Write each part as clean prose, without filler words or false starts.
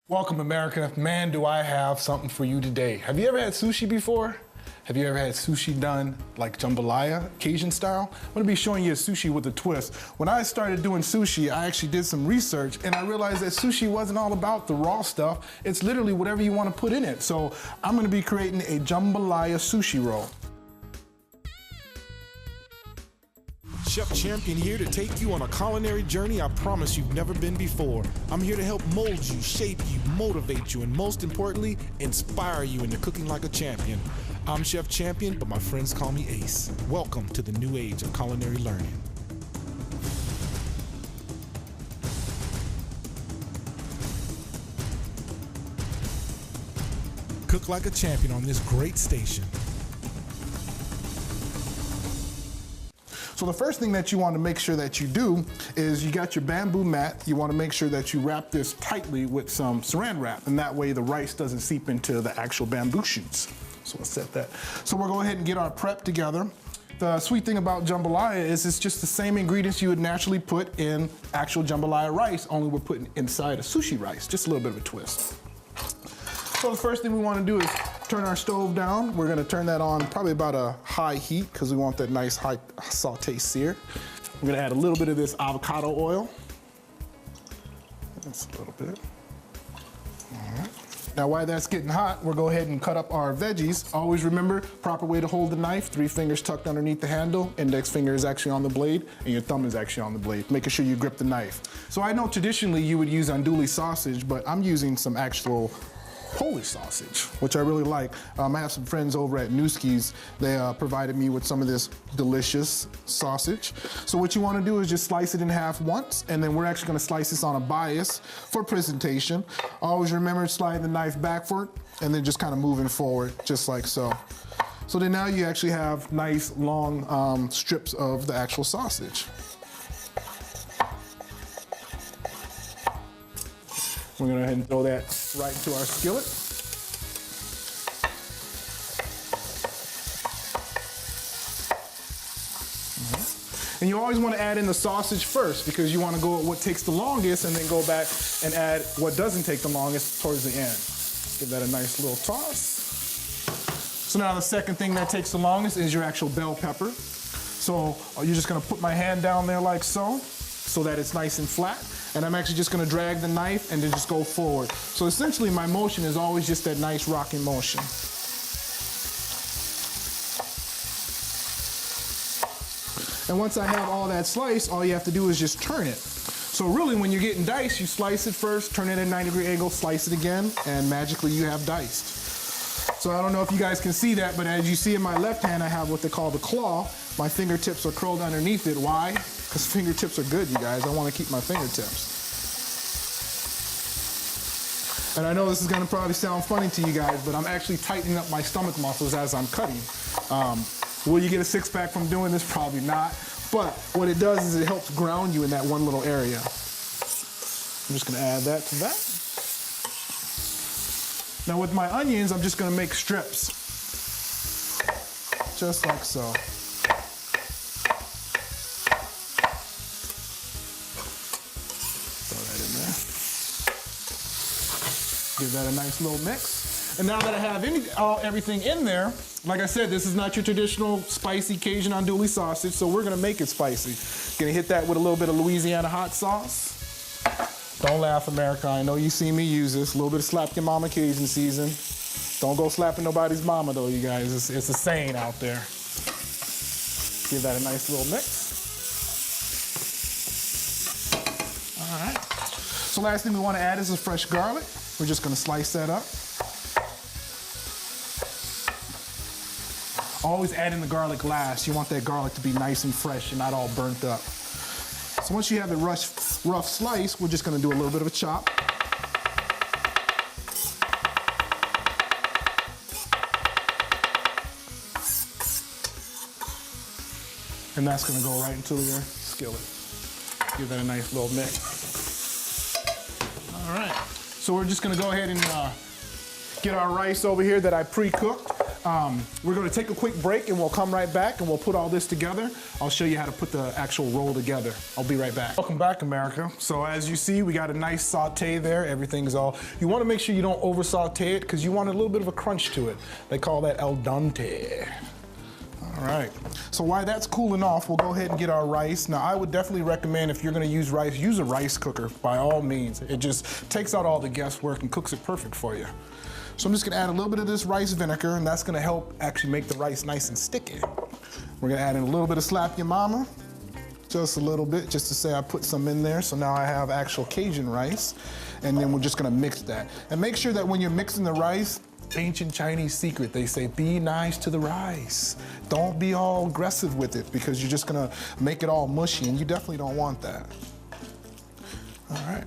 Welcome, America. Man, do I have something for you today. Have you ever had sushi before? Have you ever had sushi done like jambalaya, Cajun style? I'm gonna be showing you a sushi with a twist. When I started doing sushi, I actually did some research and I realized that sushi wasn't all about the raw stuff. It's literally whatever you want to put in it. So I'm gonna be creating a jambalaya sushi roll. Chef Champion here to take you on a culinary journey I promise you've never been before. I'm here to help mold you, shape you, motivate you, and most importantly, inspire you into cooking like a champion. I'm Chef Champion, but my friends call me Ace. Welcome to the new age of culinary learning. Cook like a champion on this great station. So the first thing that you want to make sure that you do is you got your bamboo mat. You want to make sure that you wrap this tightly with some saran wrap, and that way the rice doesn't seep into the actual bamboo shoots. So let's set that. So we'll go ahead and get our prep together. The sweet thing about jambalaya is it's just the same ingredients you would naturally put in actual jambalaya rice, only we're putting inside a sushi rice, just a little bit of a twist. So the first thing we want to do is turn our stove down. We're gonna turn that on probably about a high heat because we want that nice high saute sear. We're gonna add a little bit of this avocado oil. Just a little bit. All right. Now while that's getting hot, we'll go ahead and cut up our veggies. Always remember, proper way to hold the knife, 3 fingers tucked underneath the handle, index finger is actually on the blade, and your thumb is actually on the blade, making sure you grip the knife. So I know traditionally you would use andouille sausage, but I'm using some actual Polish sausage, which I really like. I have some friends over at Newski's. They provided me with some of this delicious sausage. So what you want to do is just slice it in half once, and then we're actually going to slice this on a bias for presentation. Always remember sliding the knife backward and then just kind of moving forward, just like so. So then now you actually have nice long strips of the actual sausage. We're gonna go ahead and throw that right into our skillet. And you always want to add in the sausage first because you want to go at what takes the longest and then go back and add what doesn't take the longest towards the end. Give that a nice little toss. So now the second thing that takes the longest is your actual bell pepper. So you're just gonna put my hand down there like so that it's nice and flat. And I'm actually just gonna drag the knife and then just go forward. So essentially my motion is always just that nice rocking motion. And once I have all that sliced, all you have to do is just turn it. So really when you're getting diced, you slice it first, turn it at a 90-degree angle, slice it again, and magically you have diced. So I don't know if you guys can see that, but as you see in my left hand, I have what they call the claw. My fingertips are curled underneath it. Why? Because fingertips are good, you guys. I want to keep my fingertips. And I know this is going to probably sound funny to you guys, but I'm actually tightening up my stomach muscles as I'm cutting. Will you get a six-pack from doing this? Probably not. But what it does is it helps ground you in that one little area. I'm just going to add that to that. Now with my onions, I'm just going to make strips. Just like so. Give that a nice little mix. And now that I have everything in there, like I said, this is not your traditional spicy Cajun andouille sausage, so we're gonna make it spicy. Gonna hit that with a little bit of Louisiana hot sauce. Don't laugh, America. I know you see me use this. A little bit of slap your mama Cajun season. Don't go slapping nobody's mama though, you guys. It's a saying out there. Give that a nice little mix. All right. So last thing we wanna add is a fresh garlic. We're just gonna slice that up. Always add in the garlic last. You want that garlic to be nice and fresh and not all burnt up. So once you have the rough slice, we're just gonna do a little bit of a chop. And that's gonna go right into your skillet. Give that a nice little mix. All right. So we're just gonna go ahead and get our rice over here that I pre-cooked. We're gonna take a quick break and we'll come right back and we'll put all this together. I'll show you how to put the actual roll together. I'll be right back. Welcome back, America. So as you see, we got a nice saute there. Everything's all, you wanna make sure you don't over saute it because you want a little bit of a crunch to it. They call that al dente. All right, so while that's cooling off, we'll go ahead and get our rice. Now, I would definitely recommend if you're gonna use rice, use a rice cooker by all means. It just takes out all the guesswork and cooks it perfect for you. So I'm just gonna add a little bit of this rice vinegar, and that's gonna help actually make the rice nice and sticky. We're gonna add in a little bit of slap your mama, just a little bit, just to say I put some in there. So now I have actual Cajun rice, and then we're just gonna mix that. And make sure that when you're mixing the rice, ancient Chinese secret, they say be nice to the rice. Don't be all aggressive with it because you're just gonna make it all mushy, and you definitely don't want that. All right.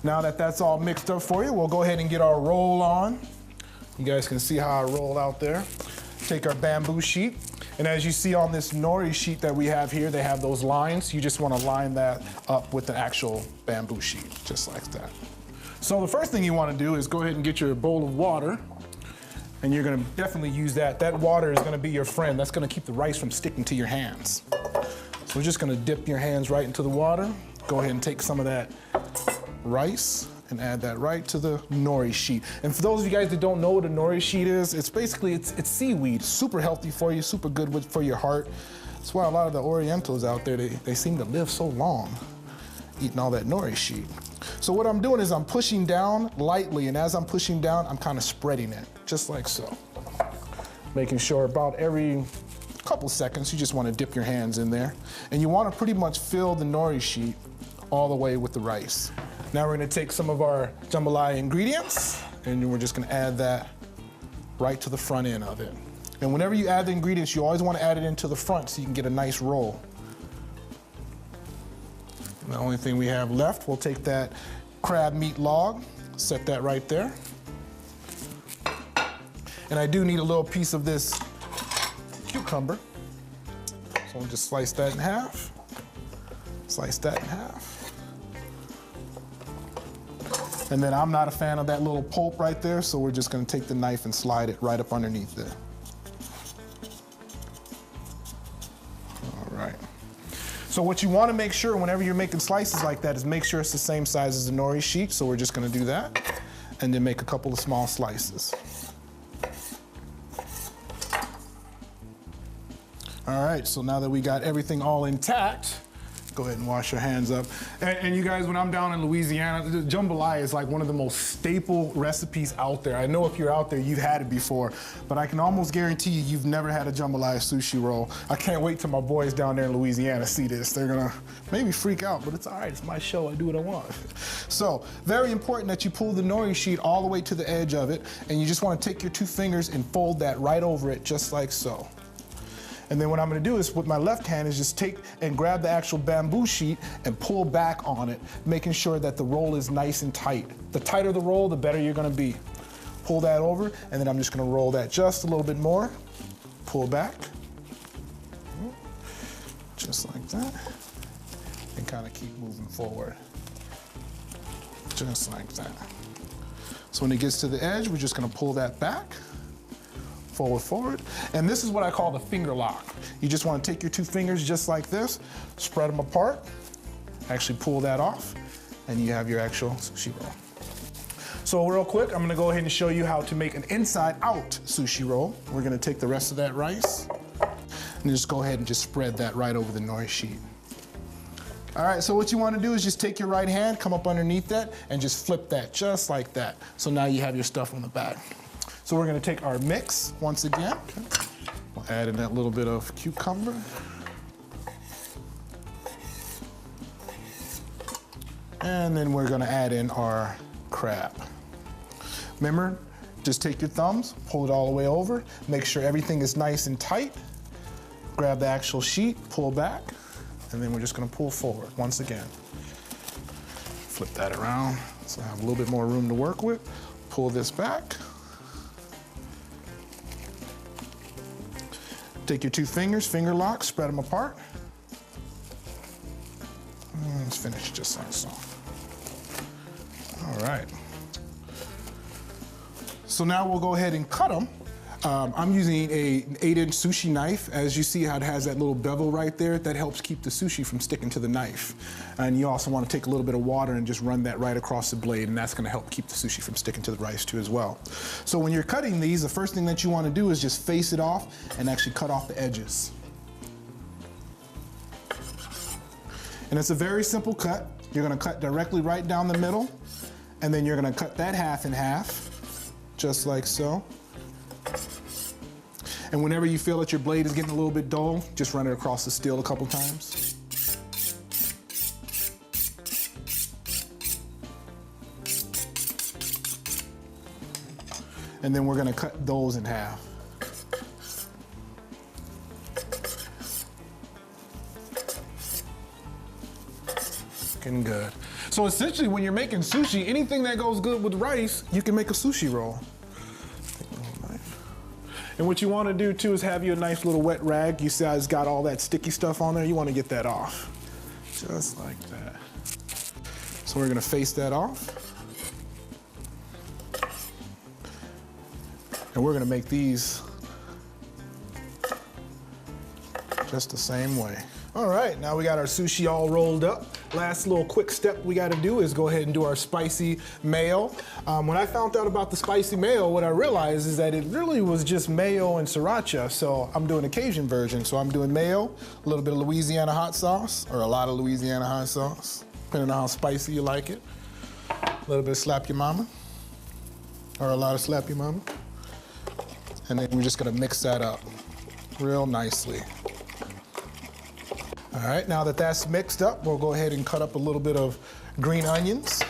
Now that that's all mixed up for you, we'll go ahead and get our roll on. You guys can see how I roll out there. Take our bamboo sheet, and as you see on this nori sheet that we have here, they have those lines. You just wanna line that up with the actual bamboo sheet, just like that. So the first thing you wanna do is go ahead and get your bowl of water, and you're gonna definitely use that. That water is gonna be your friend. That's gonna keep the rice from sticking to your hands. So we're just gonna dip your hands right into the water. Go ahead and take some of that rice and add that right to the nori sheet. And for those of you guys that don't know what a nori sheet is, it's basically, it's seaweed, super healthy for you, super good for your heart. That's why a lot of the Orientals out there, they seem to live so long eating all that nori sheet. So what I'm doing is I'm pushing down lightly, and as I'm pushing down, I'm kind of spreading it, just like so. Making sure about every couple seconds, you just want to dip your hands in there. And you want to pretty much fill the nori sheet all the way with the rice. Now we're going to take some of our jambalaya ingredients, and we're just going to add that right to the front end of it. And whenever you add the ingredients, you always want to add it into the front so you can get a nice roll. The only thing we have left, we'll take that crab meat log, set that right there. And I do need a little piece of this cucumber. So we'll just slice that in half. Slice that in half. And then I'm not a fan of that little pulp right there, so we're just gonna take the knife and slide it right up underneath there. All right. So what you want to make sure whenever you're making slices like that is make sure it's the same size as the nori sheet. So we're just going to do that and then make a couple of small slices. All right, so now that we got everything all intact, go ahead and wash your hands up. And you guys, when I'm down in Louisiana, the jambalaya is like one of the most staple recipes out there. I know if you're out there, you've had it before, but I can almost guarantee you've never had a jambalaya sushi roll. I can't wait till my boys down there in Louisiana see this. They're gonna maybe freak out, but it's all right, it's my show, I do what I want. So, very important that you pull the nori sheet all the way to the edge of it, and you just wanna take your 2 fingers and fold that right over it, just like so. And then what I'm gonna do is with my left hand is just take and grab the actual bamboo sheet and pull back on it, making sure that the roll is nice and tight. The tighter the roll, the better you're gonna be. Pull that over, and then I'm just gonna roll that just a little bit more. Pull back, just like that, and kind of keep moving forward, just like that. So when it gets to the edge, we're just gonna pull that back, forward, and this is what I call the finger lock. You just want to take your 2 fingers just like this, spread them apart, actually pull that off, and you have your actual sushi roll. So real quick, I'm gonna go ahead and show you how to make an inside-out sushi roll. We're gonna take the rest of that rice, and just go ahead and just spread that right over the nori sheet. All right, so what you want to do is just take your right hand, come up underneath that, and just flip that just like that. So now you have your stuff on the back. So we're gonna take our mix once again. Okay. We'll add in that little bit of cucumber. And then we're gonna add in our crab. Remember, just take your thumbs, pull it all the way over, make sure everything is nice and tight. Grab the actual sheet, pull back, and then we're just gonna pull forward once again. Flip that around so I have a little bit more room to work with. Pull this back. Take your 2 fingers, finger lock, spread them apart. And let's finish just like so. All right. So now we'll go ahead and cut them. I'm using an 8-inch sushi knife. As you see how it has that little bevel right there, that helps keep the sushi from sticking to the knife. And you also want to take a little bit of water and just run that right across the blade, and that's going to help keep the sushi from sticking to the rice too as well. So when you're cutting these, the first thing that you want to do is just face it off and actually cut off the edges. And it's a very simple cut. You're going to cut directly right down the middle, and then you're going to cut that half in half, just like so. And whenever you feel that your blade is getting a little bit dull, just run it across the steel a couple times. And then we're gonna cut those in half. Looking good. So essentially when you're making sushi, anything that goes good with rice, you can make a sushi roll. And what you want to do too is have you a nice little wet rag. You see how it's got all that sticky stuff on there? You want to get that off. Just like that. So we're going to face that off. And we're going to make these just the same way. All right, now we got our sushi all rolled up. Last little quick step we gotta do is go ahead and do our spicy mayo. When I found out about the spicy mayo, what I realized is that it really was just mayo and sriracha. So I'm doing a Cajun version. So I'm doing mayo, a little bit of Louisiana hot sauce, or a lot of Louisiana hot sauce, depending on how spicy you like it. A little bit of slap your mama, or a lot of slap your mama. And then we're just gonna mix that up real nicely. All right, now that that's mixed up, we'll go ahead and cut up a little bit of green onions.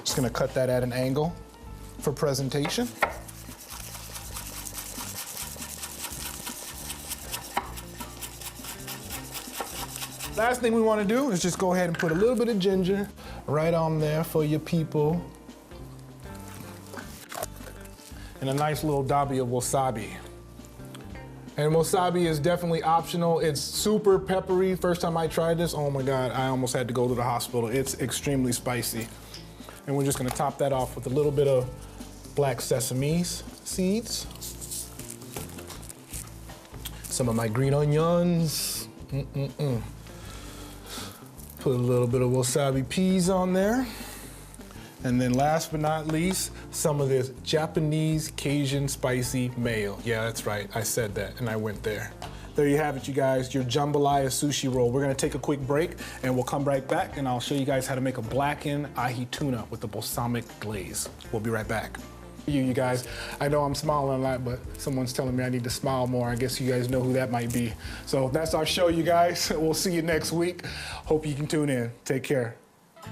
Just gonna cut that at an angle for presentation. Last thing we wanna do is just go ahead and put a little bit of ginger right on there for your people. And a nice little dabi of wasabi. And wasabi is definitely optional. It's super peppery. First time I tried this, oh my God, I almost had to go to the hospital. It's extremely spicy. And we're just gonna top that off with a little bit of black sesame seeds. Some of my green onions. Put a little bit of wasabi peas on there. And then last but not least, some of this Japanese Cajun spicy mayo. Yeah, that's right, I said that and I went there. There you have it, you guys, your jambalaya sushi roll. We're gonna take a quick break and we'll come right back and I'll show you guys how to make a blackened ahi tuna with the balsamic glaze. We'll be right back. You guys, I know I'm smiling a lot, but someone's telling me I need to smile more. I guess you guys know who that might be. So that's our show, you guys. We'll see you next week. Hope you can tune in. Take care.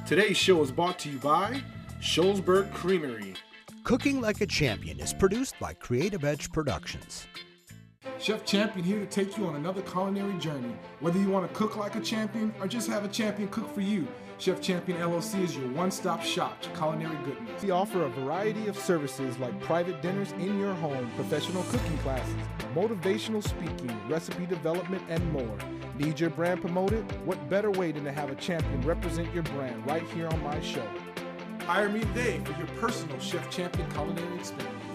Today's show is brought to you by Sholesburg Creamery. Cooking Like a Champion is produced by Creative Edge Productions. Chef Champion here to take you on another culinary journey. Whether you want to cook like a champion or just have a champion cook for you, Chef Champion LLC is your one-stop shop to culinary goodness. We offer a variety of services like private dinners in your home, professional cooking classes, motivational speaking, recipe development, and more. Need your brand promoted? What better way than to have a champion represent your brand right here on my show? Hire me today for your personal Chef Champion culinary experience.